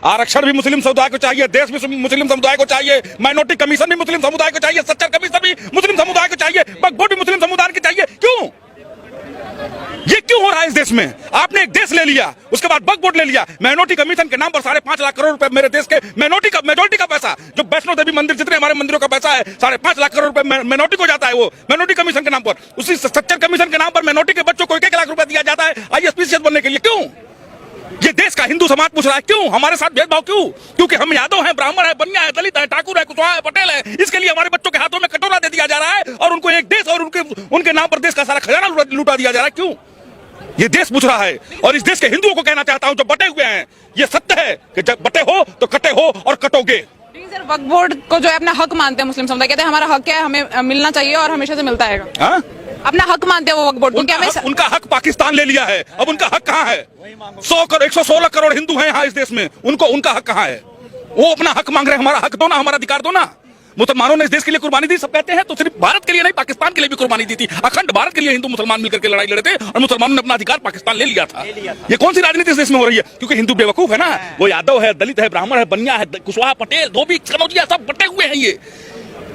आरक्षण भी मुस्लिम समुदाय को चाहिए, देश भी मुस्लिम समुदाय को चाहिए, माइनॉरिटी कमीशन भी मुस्लिम समुदाय को चाहिए, सच्चर कमीशन भी मुस्लिम समुदाय को चाहिए, वक्फ बोर्ड भी मुस्लिम समुदाय को चाहिए। क्यों ये क्यों हो रहा है इस देश में? आपने एक देश ले लिया, उसके बाद वक्फ बोर्ड ले लिया, माइनॉरिटी कमीशन के नाम पर 5.5 लाख करोड़ रुपए मेरे देश के मेजोरिटी का पैसा, जो वैष्णो देवी मंदिर जितने हमारे मंदिरों का पैसा है 5.5 लाख करोड़ रुपए माइनॉरिटी को जाता है, वो माइनॉरिटी कमीशन के नाम पर, उसी सच्चर कमीशन के नाम पर माइनॉरिटी के बच्चों को 1-1 लाख रुपए दिया जाता है आईएएस बनने के लिए। क्यों? ये देश का हिंदू समाज पूछ रहा है क्यों हमारे साथ भेदभाव? क्यों? क्योंकि हम यादव हैं, ब्राह्मण है, बनिया है, दलित है, ठाकुर है, कुशवाहा है, पटेल है, इसके लिए हमारे बच्चों के हाथों में कटोरा दे दिया जा रहा है और उनको एक देश और उनके नाम पर देश का सारा खजाना लूटा दिया जा रहा है। क्यों? ये देश पूछ रहा है। और इस देश के हिंदुओं को कहना चाहता हूं जो बटे हुए हैं, ये सत्य है कि जब बटे हो तो कटे हो और कटोगे। सर, वक्फ बोर्ड को जो है अपना हक मानते हैं मुस्लिम समुदाय, कहते हैं हमारा हक है, हमें मिलना चाहिए और हमेशा से मिलता है। अपना हक मानते हैं वो वक्फ बोर्ड को। उनका हक पाकिस्तान ले लिया है, अब उनका हक कहाँ है? 116 करोड़ हिंदू हैं यहाँ इस देश में, उनका हक कहाँ है? वो अपना हक मांग रहे हैं, हमारा हक दो ना, हमारा अधिकार दो ना। मुसलमानों ने इस देश के लिए कुर्बानी दी, सब कहते हैं, तो सिर्फ भारत के लिए नहीं, पाकिस्तान के लिए भी कुर्बानी दी थी। अखंड भारत के लिए हिंदू मुसलमान मिलकर के लड़ाई लड़े थे और मुसलमानों ने अपना अधिकार पाकिस्तान ले लिया था। ये कौन सी राजनीति इस देश में हो रही है? क्योंकि हिंदू बेवकूफ है ना, वो यादव है, दलित है, ब्राह्मण है, बनिया है, कुशवाहा, पटेल, धोबी, कनौजिया सब बटे हुए हैं। ये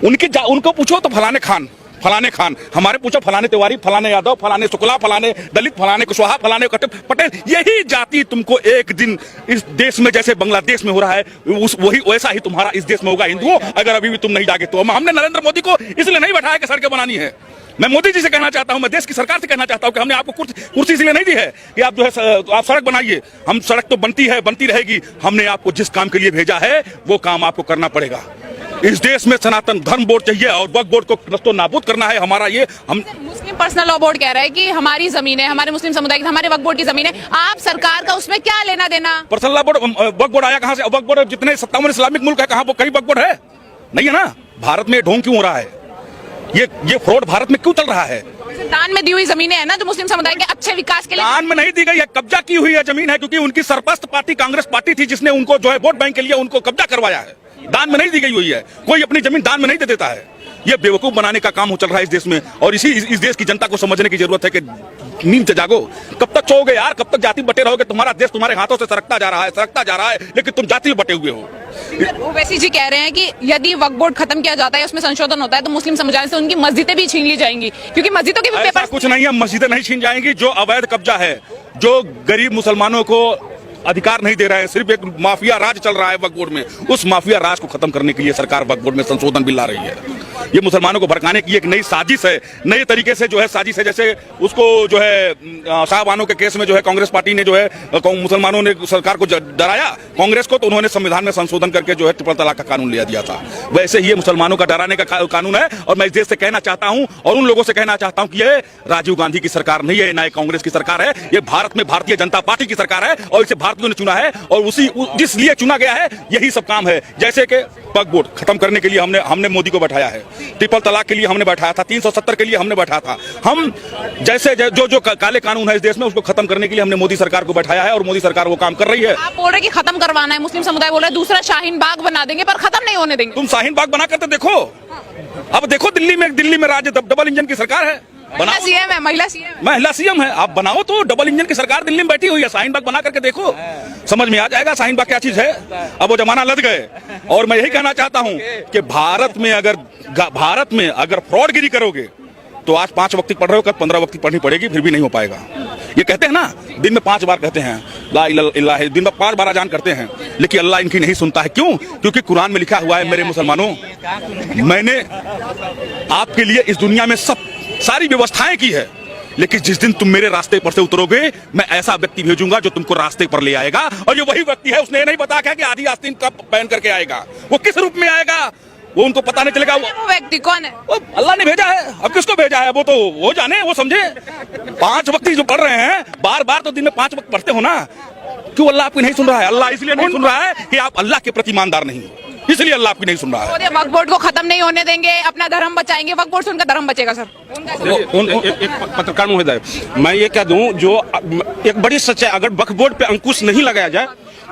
उनको पूछो तो फलाने खान, हमारे पूछो फलाने तिवारी, फलाने यादव, फलाने शुक्ला, फलाने दलित, फलाने कुशवाहा, फलाने पटेल। यही जाति तुमको एक दिन इस देश में जैसे बांग्लादेश में हो रहा है वही वैसा ही तुम्हारा इस देश में होगा हिंदुओं, अगर अभी भी तुम नहीं जागे तो। हमने नरेंद्र मोदी को इसलिए नहीं बैठाया कि सड़कें बनानी है। मैं मोदी जी से कहना चाहता हूं, मैं देश की सरकार से कहना चाहता हूं कि हमने आपको कुर्सी इसलिए नहीं दी है कि आप जो है आप सड़क बनाइए। हम सड़क तो बनती है, बनती रहेगी। हमने आपको जिस काम के लिए भेजा है वो काम आपको करना पड़ेगा। इस देश में सनातन धर्म बोर्ड चाहिए और वक्फ बोर्ड को नस्तो नाबूद करना है हमारा। ये हम मुस्लिम पर्सनल लॉ बोर्ड कह रहा है कि हमारी जमीन है, हमारे मुस्लिम समुदाय की, हमारे वक्फ बोर्ड की जमीन है, आप सरकार का उसमें क्या लेना देना? पर्सनल लॉ बोर्ड, वक्फ बोर्ड आया कहां से? वक्फ बोर्ड जितने 57 इस्लामिक मुल्क है, कहां कहीं वक्फ बोर्ड है? नहीं है ना। भारत में ढोंग क्यों हो रहा है? ये फ्रॉड भारत में क्यों चल रहा है? दान में दी हुई जमीनें है ना, जो मुस्लिम समुदाय के अच्छे विकास के लिए दान में नहीं दी गई है, कब्जा की हुई है जमीन है, क्योंकि उनकी सरपस्त पार्टी कांग्रेस पार्टी थी जिसने उनको जो है वोट बैंक के लिए उनको कब्जा करवाया है। दान में नहीं दी गई हुई है, कोई अपनी जमीन दान में नहीं दे देता है। ये बेवकूफ बनाने का काम चल रहा है इस देश में और इस देश की जनता को समझने की जरूरत है कि नींद से जागो। कब तक सोओगे यार? कब तक जाति बटे रहोगे? तुम्हारा देश तुम्हारे हाथों से सरकता जा रहा है, लेकिन तुम जाति में बटे हुए हो। ओवैसी जी कह रहे हैं कि यदि वक्फ बोर्ड खत्म किया जाता है, उसमें संशोधन होता है, तो मुस्लिम समुदाय से उनकी मस्जिदें भी छीन ली जाएंगी, क्योंकि मस्जिदों के भी पेपर। कुछ नहीं है, मस्जिदें नहीं छीन जाएंगी। जो अवैध कब्जा है, जो गरीब मुसलमानों को अधिकार नहीं दे रहे हैं, सिर्फ एक माफिया राज चल रहा है वक्फ बोर्ड में, उस माफिया राज को खत्म करने के लिए सरकार वक्फ बोर्ड में संशोधन बिल ला रही है। ये मुसलमानों को भड़काने की एक नई साजिश है, नए तरीके से जो है साजिश है। जैसे उसको जो है शाहबानो के केस में जो है कांग्रेस पार्टी ने जो है मुसलमानों ने सरकार को डराया, कांग्रेस को, तो उन्होंने संविधान में संशोधन करके जो है ट्रिपल तलाक का कानून ले दिया था। वैसे ही ये मुसलमानों का डराने का कानून है। और मैं इस देश से कहना चाहता हूं और उन लोगों से कहना चाहता हूं कि ये राजीव गांधी की सरकार नहीं है, ना कांग्रेस की सरकार है, ये भारत में भारतीय जनता पार्टी की सरकार है और इसे भारतीयों ने चुना है और जिस लिए चुना गया है यही सब काम है। जैसे कि वक्फ बोर्ड खत्म करने के लिए हमने मोदी को बैठाया है, ट्रिपल तलाक के लिए हमने बैठाया था, 370 के लिए हमने बैठाया था। हम जैसे जो काले कानून है इस देश में उसको खत्म करने के लिए हमने मोदी सरकार को बैठाया है और मोदी सरकार वो काम कर रही है। आप बोल रहे कि खत्म करवाना है, मुस्लिम समुदाय बोल रहा है दूसरा शाहीन बाग बना देंगे, पर खत्म नहीं होने देंगे। तुम शाहीन बाग बना करते देखो। अब देखो दिल्ली में राज्य डबल इंजन की सरकार है, महिला सीएम है, आप बनाओ तो डबल इंजन की सरकार दिल्ली में बैठी हुई है। शाहीन बाग बना करके देखो, समझ में आ जाएगा शाहीन बाग क्या चीज है। अब वो जमाना लद गए और मैं यही कहना चाहता हूं कि भारत में अगर फ्रॉडगिरी करोगे तो आज 5 वक्त पढ़ रहे हो, कल 15 वक्त पढ़नी पड़ेगी, फिर भी नहीं हो पाएगा। ये कहते हैं ना, दिन में 5 बार कहते हैं ला इलाहा इल्लल्लाह, दिन में 5 बार अजान करते हैं, लेकिन अल्लाह इनकी नहीं सुनता है। क्यों? क्योंकि कुरान में लिखा हुआ है, मेरे मुसलमानों, मैंने आपके लिए इस दुनिया में सारी व्यवस्थाएं की है, लेकिन जिस दिन तुम मेरे रास्ते पर से उतरोगे मैं ऐसा व्यक्ति भेजूंगा जो तुमको रास्ते पर ले आएगा। और ये वही व्यक्ति है, उसने ये नहीं बताया कि आधी आस्तीन कब पहन करके आएगा, वो किस रूप में आएगा वो उनको पता नहीं चलेगा। वो व्यक्ति कौन है? वो अल्लाह ने भेजा है। अब किसको भेजा है वो तो वो जाने, वो समझे। 5 वक्त जो पढ़ रहे हैं, बार तो दिन में 5 वक्त पढ़ते हो ना, क्यों अल्लाह आपकी नहीं सुन रहा है? अल्लाह इसलिए नहीं सुन रहा है कि आप अल्लाह के प्रति ईमानदार नहीं हो, इसलिए अल्लाह आपकी नहीं सुन रहा है। वक्फ बोर्ड को खत्म नहीं होने देंगे, अपना धर्म बचाएंगे, वक्फ बोर्ड से उनका धर्म बचेगा। सर एक पत्रकार महोदय, मैं ये कह दूं, जो एक बड़ी सच्चाई, अगर वक्फ बोर्ड पे अंकुश नहीं लगाया जाए,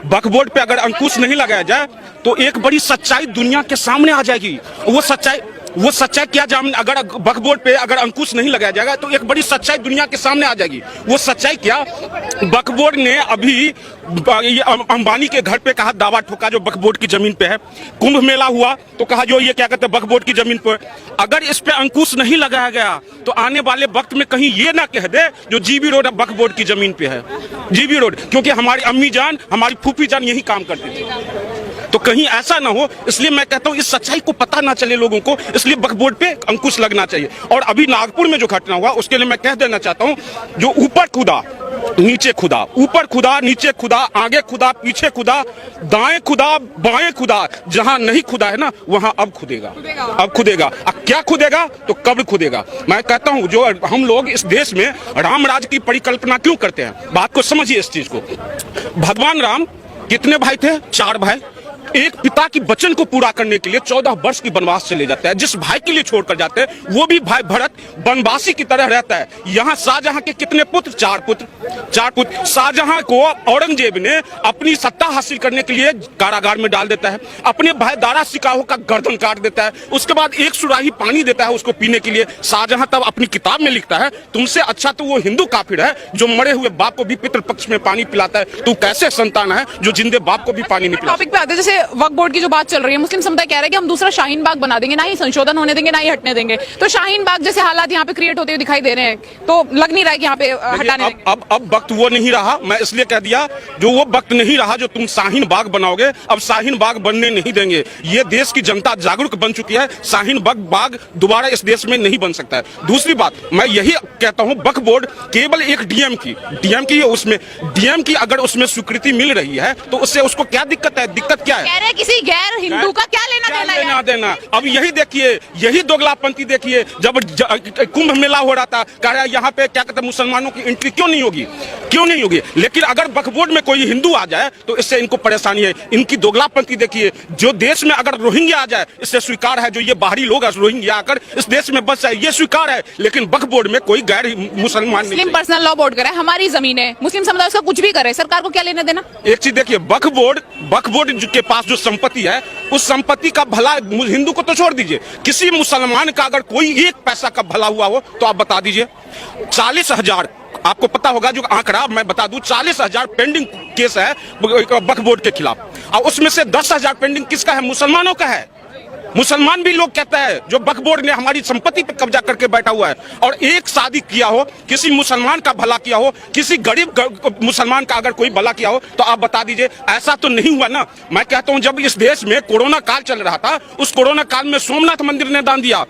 वक्फ बोर्ड पे अगर अंकुश नहीं लगाया जाए तो एक बड़ी सच्चाई दुनिया के सामने आ जाएगी। वो सच्चाई वो सच्चाई क्या जान, अगर वक्फ बोर्ड पे अगर अंकुश नहीं लगाया जाएगा तो एक बड़ी सच्चाई दुनिया के सामने आ जाएगी। वो सच्चाई क्या, वक्फ बोर्ड ने अभी अंबानी के घर पे कहा, दावा ठोका जो वक्फ बोर्ड की जमीन पे है। कुंभ मेला हुआ तो कहा जो ये क्या कहते हैं वक्फ बोर्ड की जमीन पर। अगर इस पे अंकुश नहीं लगाया गया तो आने वाले वक्त में कहीं ये ना कह दे जो जीबी रोड वक्फ बोर्ड की जमीन पे है। जीबी रोड, क्योंकि हमारी अम्मी जान, हमारी फूफी जान यही काम करती थी, तो कहीं ऐसा ना हो, इसलिए मैं कहता हूं इस सच्चाई को पता ना चले लोगों को, इसलिए वक्फ बोर्ड पे अंकुश लगना चाहिए। और अभी नागपुर में जो घटना हुआ उसके लिए मैं कह देना चाहता हूं, जो ऊपर खुदा नीचे खुदा, ऊपर खुदा नीचे खुदा, आगे खुदा पीछे खुदा, दाएं खुदा बाएं खुदा, जहां नहीं खुदा है ना वहां अब खुदेगा, अब खुदेगा। अब क्या खुदेगा तो कब्र खुदेगा। मैं कहता हूं जो हम लोग इस देश में राम राज की परिकल्पना क्यों करते हैं, बात को समझिए इस चीज को। भगवान राम कितने भाई थे? 4 भाई। एक पिता की वचन को पूरा करने के लिए 14 वर्ष की वनवास चले जाते हैं। जिस भाई के लिए छोड़कर जाते हैं वो भी भाई भरत वनवासी की तरह रहता है। यहाँ शाहजहां के कितने पुत्र? 4 पुत्र। शाहजहां को औरंगजेब ने अपनी सत्ता हासिल करने के लिए कारागार में डाल देता है। अपने भाई दारा सिकाहो का गर्दन काट देता है। उसके बाद एक सुराही पानी देता है उसको पीने के लिए। शाहजहां तब अपनी किताब में लिखता है, तुमसे अच्छा तो वो हिंदू काफिर है जो मरे हुए बाप को भी पितृपक्ष में पानी पिलाता है। तू कैसे संतान है जो जिंदे बाप को भी पानी नहीं पिलाता। टॉपिक पे आते हैं, जैसे वक्फ बोर्ड की जो बात चल रही है, मुस्लिम समुदाय कह रहा है कि हम दूसरा शाहीन बाग बना देंगे, ना ही संशोधन होने देंगे ना ही हटने देंगे। तो शाहीन बाग जैसे हालात यहाँ पे क्रिएट होते हुए दिखाई दे रहे हैं, तो लग नहीं रहा है कि यहाँ पे हटाने देंगे। अब वक्त वो नहीं रहा, मैं इसलिए कह दिया जो वो वक्त नहीं रहा जो तुम शाहीन बाग बनाओगे। अब शाहीन बाग बनने नहीं देंगे। ये देश की जनता जागरूक बन चुकी है। शाहीन बाग दोबारा इस देश में नहीं बन सकता है। दूसरी बात मैं यही कहता हूँ, वक्फ बोर्ड केवल एक डीएम की उसमें डीएम की अगर उसमें स्वीकृति मिल रही है तो उससे उसको क्या दिक्कत है? दिक्कत क्या है? किसी गैर हिंदू का क्या लेना देना? अब यही देखिए, यही दोगलापंथी देखिए। जब कुंभ मेला हो रहा था, कह रहा है यहाँ पे क्या कहते हैं मुसलमानों की एंट्री क्यों नहीं होगी। लेकिन अगर वक्फ बोर्ड में कोई हिंदू आ जाए तो इससे इनको परेशानी है। इनकी दोगलापंथी देखिए। जो देश में अगर रोहिंग्या आ जाए इससे स्वीकार है, जो ये बाहरी लोग रोहिंग्या आकर इस देश में बस जाए ये स्वीकार है। लेकिन वक्फ बोर्ड में कोई गैर मुसलमान नहीं। पर्सनल लॉ बोर्ड करे, हमारी जमीन है, मुस्लिम समुदाय उसका कुछ भी करे, सरकार को क्या लेना देना? एक चीज देखिए, वक्फ बोर्ड के पास जो संपत्ति है उस संपत्ति का भला हिंदू को तो छोड़ दीजिए, किसी मुसलमान का अगर कोई 1 पैसा का भला हुआ हो तो आप बता दीजिए। 40,000, आपको पता होगा जो आंकड़ा मैं बता दूं, 40,000 पेंडिंग केस है वक्फ बोर्ड के खिलाफ। और उसमें से 10,000 पेंडिंग किसका है? मुसलमानों का है। मुसलमान भी लोग कहता है जो वक्फ बोर्ड ने हमारी संपत्ति पर कब्जा करके बैठा हुआ है। और एक शादी किया हो, किसी मुसलमान का भला किया हो, किसी गरीब मुसलमान का अगर कोई भला किया हो तो आप बता दीजिए। ऐसा तो नहीं हुआ ना। मैं कहता हूं जब इस देश में कोरोना काल चल रहा था, उस कोरोना काल में सोमनाथ मंदिर ने दान दिया,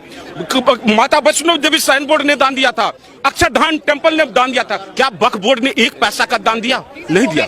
माता वैष्णो देवी श्राइन बोर्ड ने दान दिया था, अक्षरधाम टेम्पल ने दान दिया था। क्या वक्फ बोर्ड ने 1 पैसा का दान दिया? नहीं दिया।